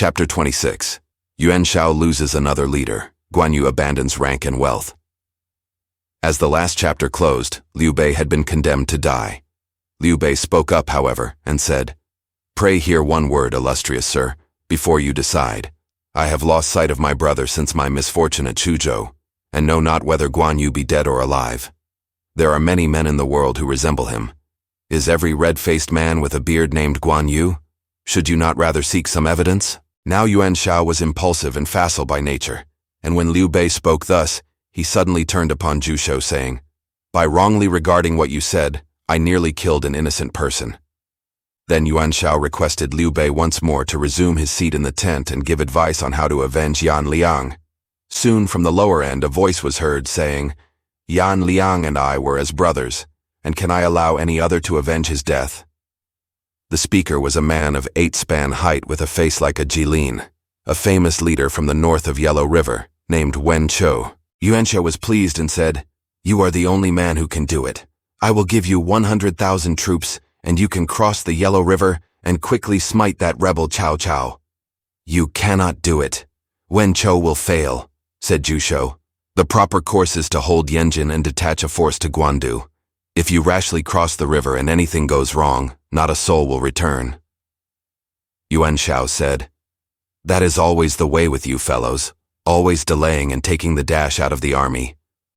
Chapter 26. Yuan Shao loses another leader. Guan Yu abandons rank and wealth. As the last chapter closed, Liu Bei had been condemned to die. Liu Bei spoke up, however, and said, "Pray hear one word, illustrious sir, before you decide. I have lost sight of my brother since my misfortune at Chuzhou, and know not whether Guan Yu be dead or alive. There are many men in the world who resemble him. Is every red-faced man with a beard named Guan Yu? Should you not rather seek some evidence?" Now Yuan Shao was impulsive and facile by nature, and when Liu Bei spoke thus, he suddenly turned upon Zhuge, saying, "By wrongly regarding what you said, I nearly killed an innocent person." Then Yuan Shao requested Liu Bei once more to resume his seat in the tent and give advice on how to avenge Zhuge Liang. Soon from the lower end a voice was heard saying, "Zhuge Liang and I were as brothers, and can I allow any other to avenge his death?" The speaker was a man of 8-span height with a face like a jilin, a famous leader from the north of Yellow River, named Wen Chou. Yuan Shao was pleased and said, "You are the only man who can do it. I will give you 100,000 troops, and you can cross the Yellow River and quickly smite that rebel Cao Cao." "You cannot do it. Wen Chou will fail," said Zhuge. "The proper course is to hold Yanjin and detach a force to Guandu. If you rashly cross the river and anything goes wrong, not a soul will return." Yuan Shao said, "That is always the way with you fellows, always delaying and taking the dash out of the army.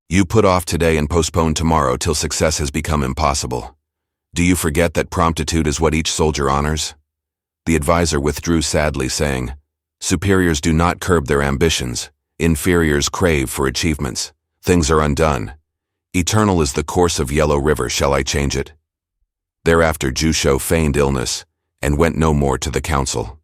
You put off today and postpone tomorrow till success has become impossible. Do you forget that promptitude is what each soldier honors?" The advisor withdrew sadly, saying, "Superiors do not curb their ambitions. Inferiors crave for achievements. Things are undone. Eternal is the course of Yellow River, shall I change it?" Thereafter Zhuge feigned illness and went no more to the council.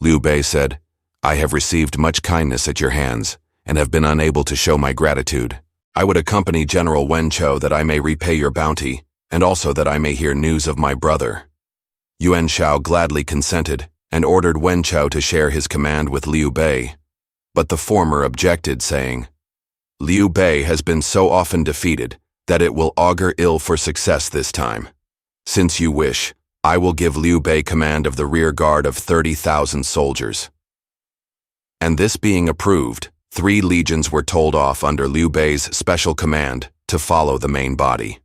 Liu Bei said, "I have received much kindness at your hands and have been unable to show my gratitude. I would accompany General Wen Chou that I may repay your bounty and also that I may hear news of my brother." Yuan Shao gladly consented and ordered Wen Chou to share his command with Liu Bei. But the former objected, saying, "Liu Bei has been so often defeated that it will augur ill for success this time. Since you wish, I will give Liu Bei command of the rear guard of 30,000 soldiers." And this being approved, 3 legions were told off under Liu Bei's special command to follow the main body.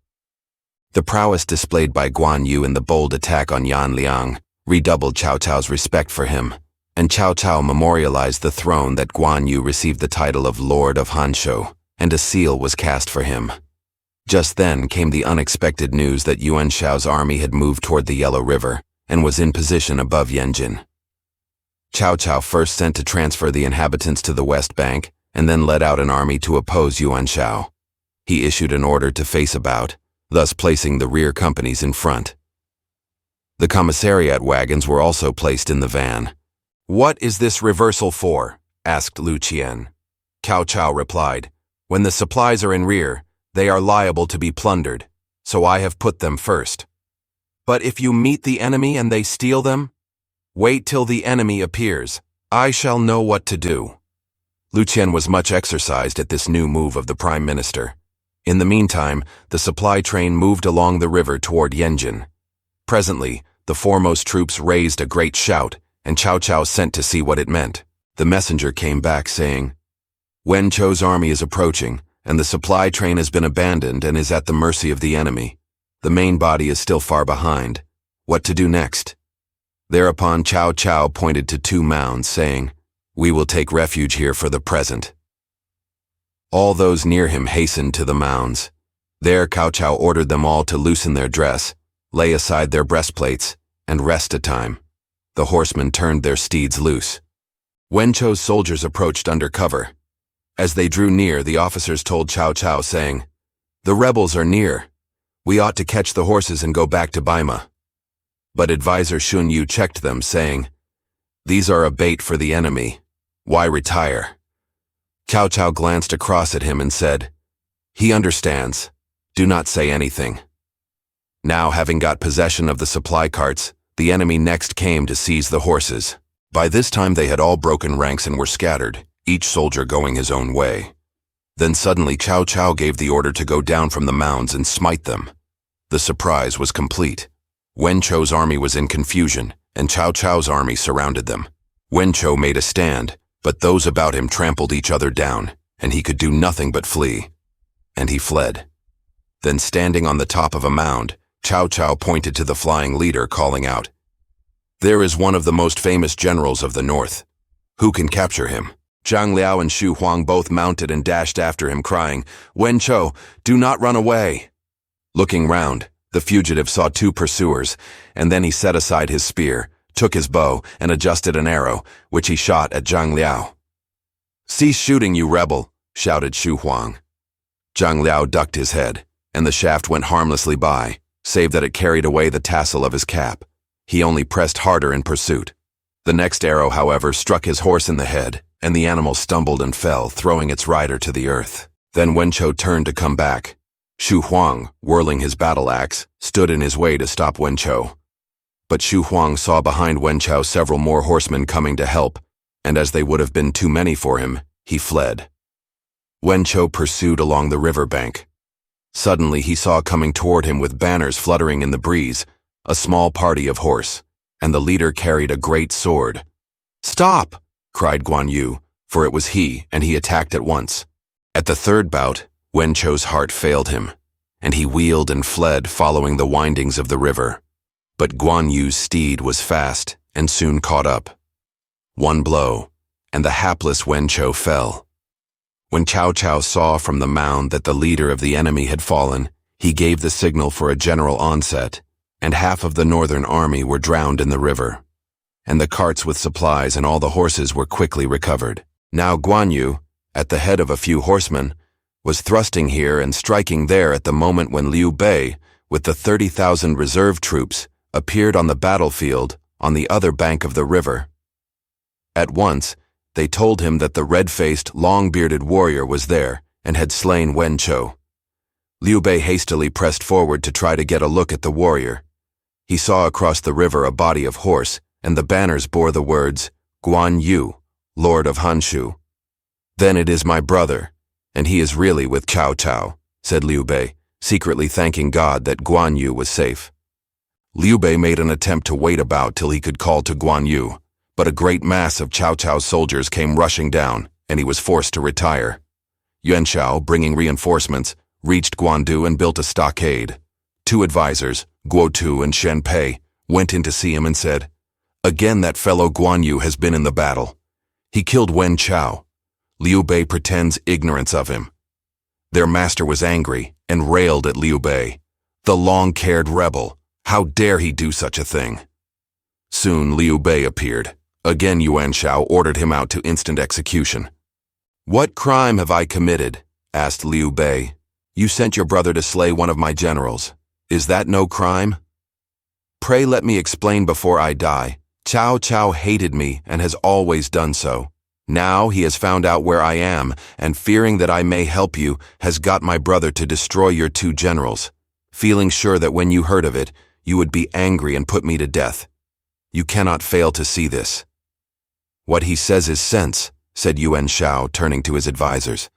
The prowess displayed by Guan Yu in the bold attack on Zhuge Liang redoubled Cao Cao's respect for him, and Cao Cao memorialized the throne that Guan Yu received the title of Lord of Hanshou, and a seal was cast for him. Just then came the unexpected news that Yuan Shao's army had moved toward the Yellow River and was in position above Yanjin. Cao Cao first sent to transfer the inhabitants to the west bank and then led out an army to oppose Yuan Shao. He issued an order to face about, thus placing the rear companies in front. The commissariat wagons were also placed in the van. "What is this reversal for?" asked Lu Qian. Cao Cao replied, "When the supplies are in rear, they are liable to be plundered, so I have put them first. But if you meet the enemy and they steal them, wait till the enemy appears. I shall know what to do." Lu Qian was much exercised at this new move of the Prime Minister. In the meantime, the supply train moved along the river toward Yanjin. Presently, the foremost troops raised a great shout, and Cao Cao sent to see what it meant. The messenger came back saying, "Wen Chou's army is approaching, and the supply train has been abandoned and is at the mercy of the enemy. The main body is still far behind. What to do next?" Thereupon Cao Cao pointed to 2 mounds, saying, "We will take refuge here for the present." All those near him hastened to the mounds. There Cao Cao ordered them all to loosen their dress, lay aside their breastplates, and rest a time. The horsemen turned their steeds loose. Wen Chou's soldiers approached under cover. As they drew near, the officers told Cao Cao, saying, "The rebels are near. We ought to catch the horses and go back to Baima." But advisor Sun Yu checked them, saying, "These are a bait for the enemy. Why retire?" Cao Cao glanced across at him and said, "He understands. Do not say anything." Now, having got possession of the supply carts, the enemy next came to seize the horses. By this time they had all broken ranks and were scattered, each soldier going his own way. Then suddenly Cao Cao gave the order to go down from the mounds and smite them. The surprise was complete. Wen Chou's army was in confusion, and Cao Cao's army surrounded them. Wen Chou made a stand, but those about him trampled each other down, and he could do nothing but flee. And he fled. Then, standing on the top of a mound, Cao Cao pointed to the flying leader, calling out, "There is one of the most famous generals of the north. Who can capture him?" Zhang Liao and Xu Huang both mounted and dashed after him, crying, "Wen Chou, do not run away!" Looking round, the fugitive saw two pursuers, and then he set aside his spear, took his bow, and adjusted an arrow, which he shot at Zhang Liao. "Cease shooting, you rebel!" shouted Xu Huang. Zhang Liao ducked his head, and the shaft went harmlessly by, save that it carried away the tassel of his cap. He only pressed harder in pursuit. The next arrow, however, struck his horse in the head, and the animal stumbled and fell, throwing its rider to the earth. Then Wen Chou turned to come back. Xu Huang, whirling his battle axe, stood in his way to stop Wen Chou. But Xu Huang saw behind Wen Chou several more horsemen coming to help, and as they would have been too many for him, he fled. Wen Chou pursued along the river bank. Suddenly he saw coming toward him with banners fluttering in the breeze a small party of horse, and the leader carried a great sword. "Stop!" cried Guan Yu, for it was he, and he attacked at once. At the third bout, Wen Chou's heart failed him, and he wheeled and fled following the windings of the river. But Guan Yu's steed was fast and soon caught up. One blow, and the hapless Wen Chou fell. When Cao Cao saw from the mound that the leader of the enemy had fallen, he gave the signal for a general onset, and half of the northern army were drowned in the river. And the carts with supplies and all the horses were quickly recovered. Now Guan Yu, at the head of a few horsemen, was thrusting here and striking there at the moment when Liu Bei, with the 30,000 reserve troops, appeared on the battlefield on the other bank of the river. At once, they told him that the red-faced, long-bearded warrior was there and had slain Wen Chou. Liu Bei hastily pressed forward to try to get a look at the warrior. He saw across the river a body of horse, and the banners bore the words, "Guan Yu, Lord of Hanshu." "Then it is my brother, and he is really with Cao Cao," said Liu Bei, secretly thanking God that Guan Yu was safe. Liu Bei made an attempt to wait about till he could call to Guan Yu, but a great mass of Cao Cao's soldiers came rushing down, and he was forced to retire. Yuan Shao, bringing reinforcements, reached Guandu and built a stockade. Two advisors, Guo Tu and Shen Pei, went in to see him and said, "Again that fellow Guan Yu has been in the battle. He killed Wen Chou. Liu Bei pretends ignorance of him." Their master was angry and railed at Liu Bei. "The long-cared rebel, how dare he do such a thing?" Soon Liu Bei appeared. Again Yuan Shao ordered him out to instant execution. "What crime have I committed?" asked Liu Bei. "You sent your brother to slay one of my generals. Is that no crime?" "Pray let me explain before I die. Cao Cao hated me and has always done so. Now he has found out where I am, and fearing that I may help you, has got my brother to destroy your two generals, feeling sure that when you heard of it, you would be angry and put me to death. You cannot fail to see this." "What he says is sense," said Yuan Shao, turning to his advisors.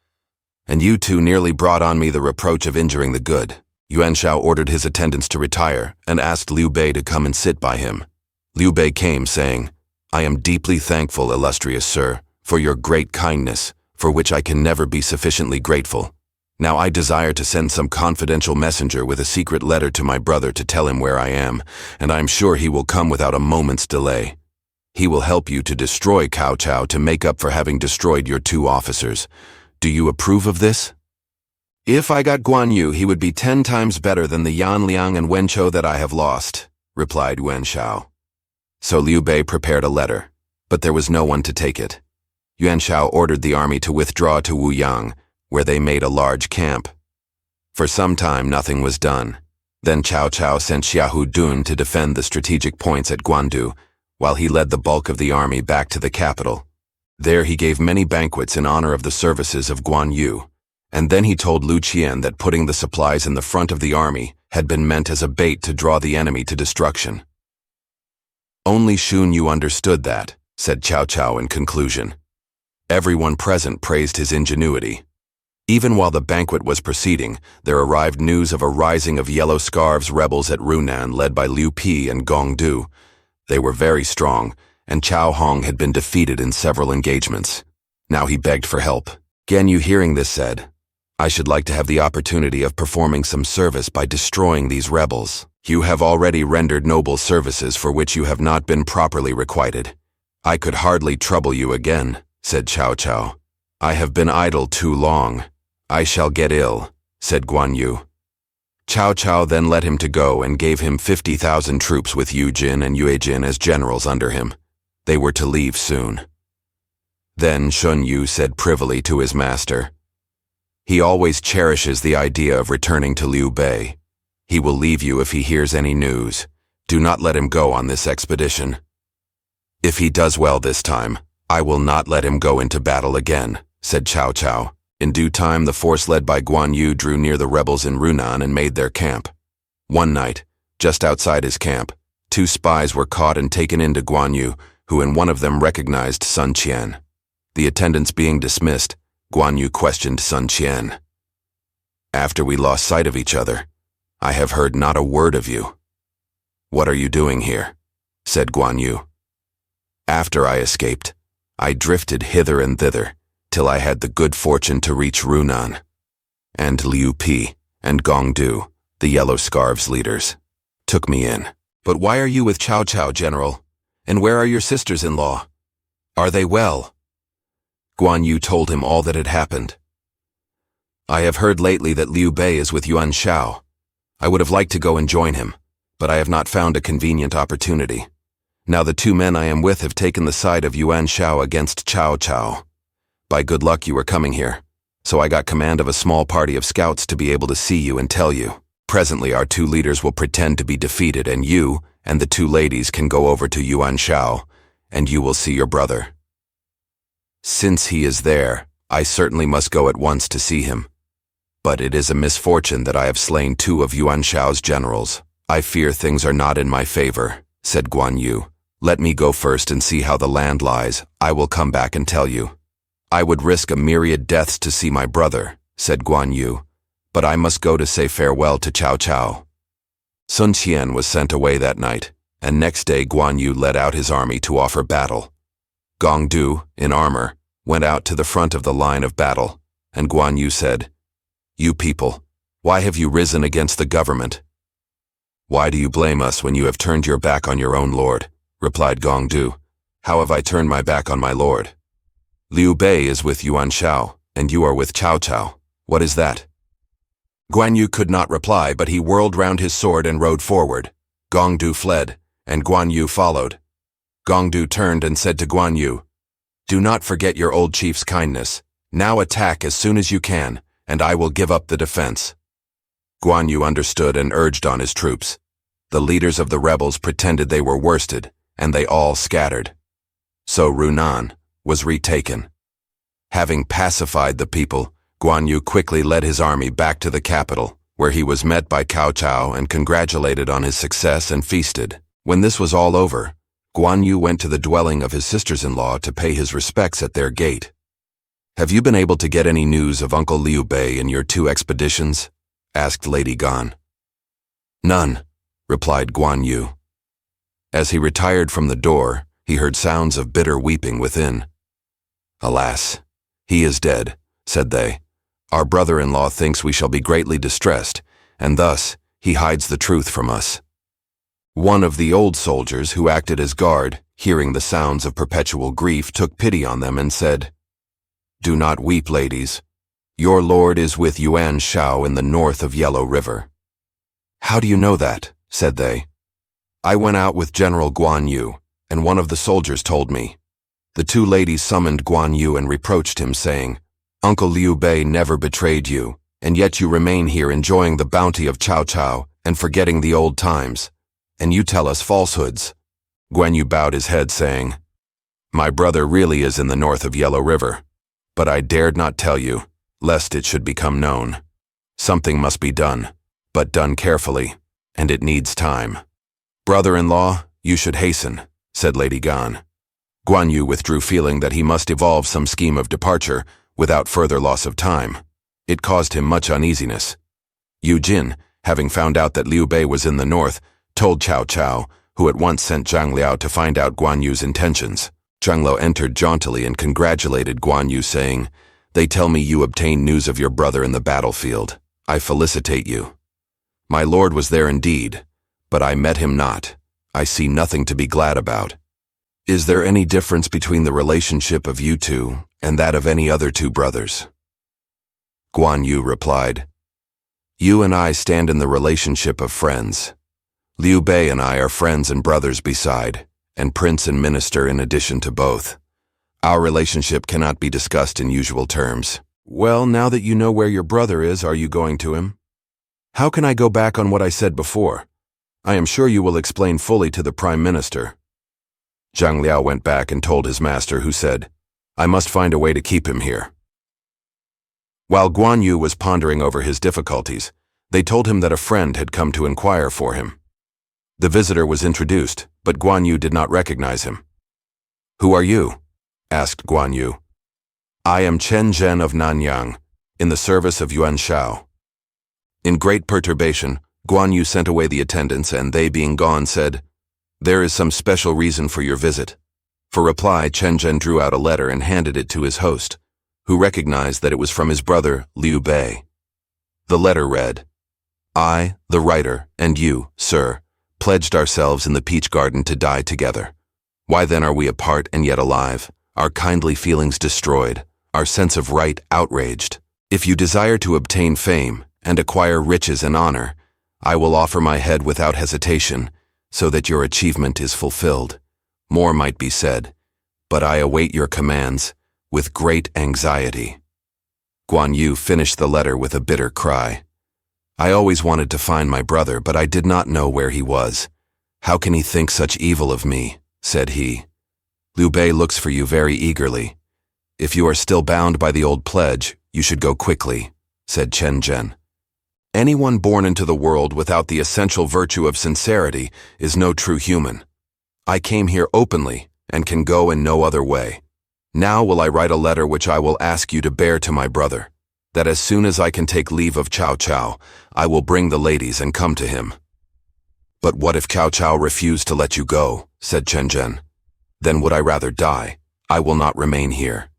"And you two nearly brought on me the reproach of injuring the good." Yuan Shao ordered his attendants to retire and asked Liu Bei to come and sit by him. Liu Bei came, saying, "I am deeply thankful, illustrious sir, for your great kindness, for which I can never be sufficiently grateful. Now I desire to send some confidential messenger with a secret letter to my brother to tell him where I am, and I am sure he will come without a moment's delay. He will help you to destroy Cao Cao to make up for having destroyed your two officers. Do you approve of this?" "If I got Guan Yu, he would be 10 times better than the Yan Liang and Wen Chou that I have lost," replied Yuan Shao. So Liu Bei prepared a letter, but there was no one to take it. Yuan Shao ordered the army to withdraw to Wuyang, where they made a large camp. For some time nothing was done. Then Cao Cao sent Xiahou Dun to defend the strategic points at Guandu, while he led the bulk of the army back to the capital. There he gave many banquets in honor of the services of Guan Yu, and then he told Lu Qian that putting the supplies in the front of the army had been meant as a bait to draw the enemy to destruction. "Only Xun Yu understood that," said Cao Cao in conclusion. Everyone present praised his ingenuity. Even while the banquet was proceeding, there arrived news of a rising of Yellow Scarves rebels at Runan led by Liu Pi and Gong Du. They were very strong, and Cao Hong had been defeated in several engagements. Now he begged for help. Guan Yu, hearing this, said, "I should like to have the opportunity of performing some service by destroying these rebels. You have already rendered noble services for which you have not been properly requited. I could hardly trouble you again," said Cao Cao. "I have been idle too long. I shall get ill," said Guan Yu. Cao Cao then let him to go and gave him 50,000 troops with Yu Jin and Yue Jin as generals under him. They were to leave soon. Then Shun Yu said privily to his master, "He always cherishes the idea of returning to Liu Bei. He will leave you if he hears any news. Do not let him go on this expedition. If he does well this time, I will not let him go into battle again," said Cao Cao. In due time, the force led by Guan Yu drew near the rebels in Runan and made their camp. One night, just outside his camp, 2 spies were caught and taken into Guan Yu, who in one of them recognized Sun Quan. The attendants being dismissed, Guan Yu questioned Sun Quan. "After we lost sight of each other, I have heard not a word of you." "What are you doing here?" said Guan Yu. "After I escaped, I drifted hither and thither, till I had the good fortune to reach Runan. And Liu Bei and Gong Du, the Yellow Scarves leaders, took me in." "But why are you with Cao Cao, General? And where are your sisters-in-law? Are they well?" Guan Yu told him all that had happened. "I have heard lately that Liu Bei is with Yuan Shao. I would have liked to go and join him, but I have not found a convenient opportunity. Now the 2 men I am with have taken the side of Yuan Shao against Cao Cao. By good luck you were coming here, so I got command of a small party of scouts to be able to see you and tell you. Presently our 2 leaders will pretend to be defeated, and you and the 2 ladies can go over to Yuan Shao, and you will see your brother. Since he is there, I certainly must go at once to see him. But it is a misfortune that I have slain 2 of Yuan Shao's generals. I fear things are not in my favor," said Guan Yu. "Let me go first and see how the land lies. I will come back and tell you." "I would risk a myriad deaths to see my brother," said Guan Yu, "but I must go to say farewell to Cao Cao." Sun Quan was sent away that night, and next day Guan Yu led out his army to offer battle. Gong Du, in armor, went out to the front of the line of battle, and Guan Yu said, "You people, why have you risen against the government?" "Why do you blame us when you have turned your back on your own lord?" replied Gong Du. "How have I turned my back on my lord? Liu Bei is with Yuan Shao, and you are with Cao Cao. What is that?" Guan Yu could not reply, but he whirled round his sword and rode forward. Gong Du fled, and Guan Yu followed. Gong Du turned and said to Guan Yu, "Do not forget your old chief's kindness. Now attack as soon as you can, and I will give up the defense." Guan Yu understood and urged on his troops. The leaders of the rebels pretended they were worsted, and they all scattered. So Runan was retaken. Having pacified the people, Guan Yu quickly led his army back to the capital, where he was met by Cao Cao and congratulated on his success and feasted. When this was all over, Guan Yu went to the dwelling of his sisters-in-law to pay his respects at their gate. "Have you been able to get any news of Uncle Liu Bei in your 2 expeditions?" asked Lady Gan. "None," replied Guan Yu. As he retired from the door, he heard sounds of bitter weeping within. "Alas, he is dead," said they. "Our brother-in-law thinks we shall be greatly distressed, and thus he hides the truth from us." One of the old soldiers who acted as guard, hearing the sounds of perpetual grief, took pity on them and said, "Do not weep, ladies. Your lord is with Yuan Shao in the north of Yellow River." "How do you know that?" said they. "I went out with General Guan Yu, and one of the soldiers told me." The 2 ladies summoned Guan Yu and reproached him, saying, "Uncle Liu Bei never betrayed you, and yet you remain here enjoying the bounty of Cao Cao and forgetting the old times, and you tell us falsehoods." Guan Yu bowed his head, saying, "My brother really is in the north of Yellow River, but I dared not tell you, lest it should become known. Something must be done, but done carefully, and it needs time." "Brother-in-law, you should hasten," said Lady Gan. Guan Yu withdrew, feeling that he must evolve some scheme of departure without further loss of time. It caused him much uneasiness. Yu Jin, having found out that Liu Bei was in the north, told Cao Cao, who at once sent Zhang Liao to find out Guan Yu's intentions. Zhang Liao entered jauntily and congratulated Guan Yu, saying, "They tell me you obtained news of your brother in the battlefield. I felicitate you. My lord was there indeed, but I met him not. I see nothing to be glad about. Is there any difference between the relationship of you two and that of any other two brothers?" Guan Yu replied, "You and I stand in the relationship of friends. Liu Bei and I are friends and brothers beside, and prince and minister in addition to both. Our relationship cannot be discussed in usual terms." "Well, now that you know where your brother is, are you going to him?" "How can I go back on what I said before? I am sure you will explain fully to the Prime Minister." Zhang Liao went back and told his master, who said, "I must find a way to keep him here." While Guan Yu was pondering over his difficulties, they told him that a friend had come to inquire for him. The visitor was introduced, but Guan Yu did not recognize him. "Who are you?" asked Guan Yu. "I am Chen Zhen of Nanyang, in the service of Yuan Shao." In great perturbation, Guan Yu sent away the attendants, and they being gone said, "There is some special reason for your visit." For reply, Chen Zhen drew out a letter and handed it to his host, who recognized that it was from his brother, Liu Bei. The letter read, "I, the writer, and you, sir, pledged ourselves in the peach garden to die together. Why then are we apart and yet alive, our kindly feelings destroyed, our sense of right outraged? If you desire to obtain fame and acquire riches and honor, I will offer my head without hesitation, so that your achievement is fulfilled. More might be said, but I await your commands with great anxiety." Guan Yu finished the letter with a bitter cry. "I always wanted to find my brother, but I did not know where he was. How can he think such evil of me?" said he. "Liu Bei looks for you very eagerly. If you are still bound by the old pledge, you should go quickly," said Chen Zhen. "Anyone born into the world without the essential virtue of sincerity is no true human. I came here openly and can go in no other way. Now will I write a letter which I will ask you to bear to my brother, that as soon as I can take leave of Cao Cao, I will bring the ladies and come to him." "But what if Cao Cao refused to let you go?" said Chen Zhen. "Then would I rather die. I will not remain here."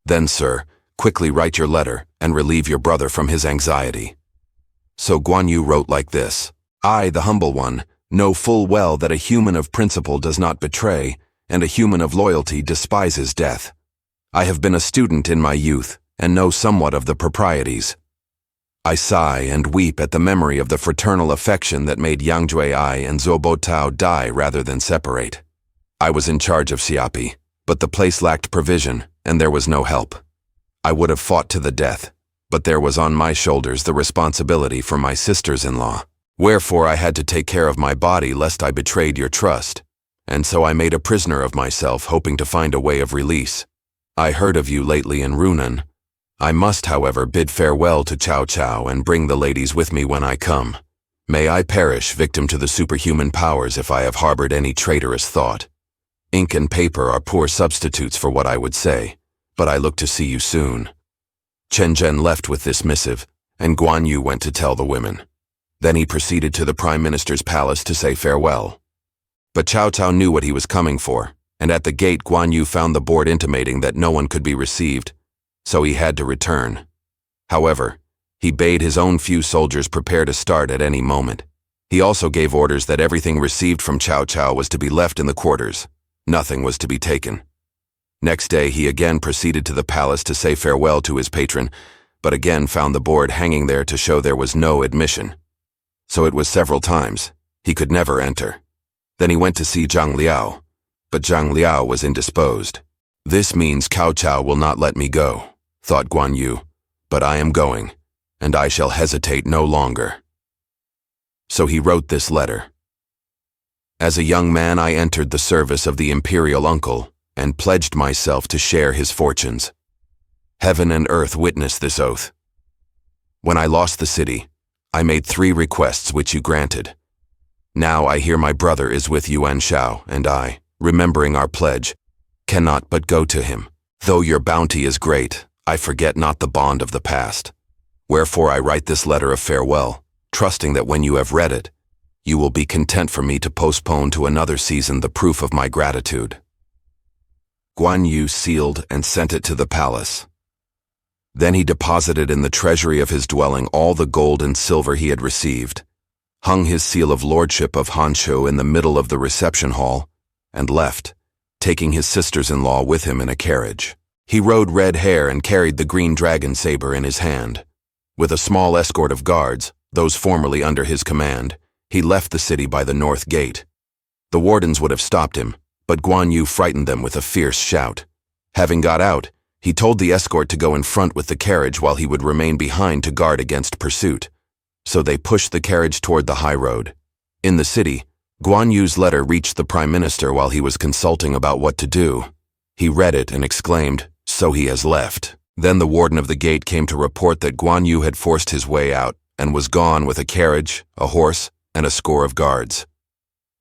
"Then, sir, quickly write your letter and relieve your brother from his anxiety." So Guan Yu wrote like this: "I, the humble one, know full well that a human of principle does not betray, and a human of loyalty despises death. I have been a student in my youth, and know somewhat of the proprieties. I sigh and weep at the memory of the fraternal affection that made Yang Juai and Zhou Botao die rather than separate. I was in charge of Xiapi, but the place lacked provision, and there was no help. I would have fought to the death, but there was on my shoulders the responsibility for my sisters-in-law. Wherefore I had to take care of my body lest I betrayed your trust, and so I made a prisoner of myself, hoping to find a way of release. I heard of you lately in Runan. I must, however, bid farewell to Cao Cao and bring the ladies with me when I come. May I perish victim to the superhuman powers if I have harbored any traitorous thought. Ink and paper are poor substitutes for what I would say, but I look to see you soon." Chen Zhen left with this missive, and Guan Yu went to tell the women. Then he proceeded to the Prime Minister's palace to say farewell. But Cao Cao knew what he was coming for, and at the gate Guan Yu found the board intimating that no one could be received, so he had to return. However, he bade his own few soldiers prepare to start at any moment. He also gave orders that everything received from Cao Cao was to be left in the quarters. Nothing was to be taken. Next day he again proceeded to the palace to say farewell to his patron, but again found the board hanging there to show there was no admission. So it was several times. He could never enter. Then he went to see Zhang Liao, but Zhang Liao was indisposed. "This means Cao Cao will not let me go," thought Guan Yu, "but I am going, and I shall hesitate no longer." So he wrote this letter. "As a young man I entered the service of the imperial uncle and pledged myself to share his fortunes. Heaven and earth witness this oath. When I lost the city, I made 3 requests which you granted. Now I hear my brother is with Yuan Shao, and I, remembering our pledge, cannot but go to him. Though your bounty is great, I forget not the bond of the past. Wherefore I write this letter of farewell, trusting that when you have read it, You will be content for me to postpone to another season the proof of my gratitude." Guan Yu sealed and sent it to the palace. Then he deposited in the treasury of his dwelling all the gold and silver he had received, hung his seal of lordship of Hanshou in the middle of the reception hall, and left, taking his sisters-in-law with him in a carriage. He rode Red Hare and carried the green dragon saber in his hand. With a small escort of guards, those formerly under his command, he left the city by the north gate. The wardens would have stopped him, but Guan Yu frightened them with a fierce shout. Having got out, he told the escort to go in front with the carriage while he would remain behind to guard against pursuit. So they pushed the carriage toward the high road. In the city, Guan Yu's letter reached the Prime Minister while he was consulting about what to do. He read it and exclaimed, "So he has left." Then the warden of the gate came to report that Guan Yu had forced his way out and was gone with a carriage, a horse, and a score of guards.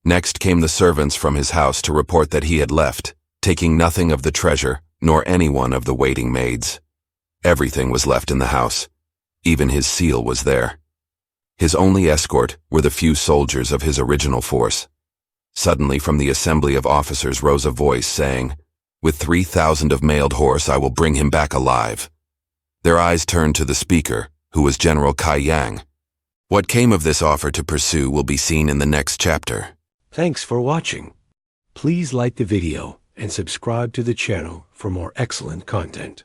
Next came the servants from his house to report that he had left, taking nothing of the treasure, nor any one of the waiting maids. Everything was left in the house. Even his seal was there. His only escort were the few soldiers of his original force. Suddenly from the assembly of officers rose a voice saying, "With 3,000 of mailed horse I will bring him back alive." Their eyes turned to the speaker, who was General Kai Yang. What came of this offer to pursue will be seen in the next chapter. Thanks for watching. Please like the video and subscribe to the channel for more excellent content.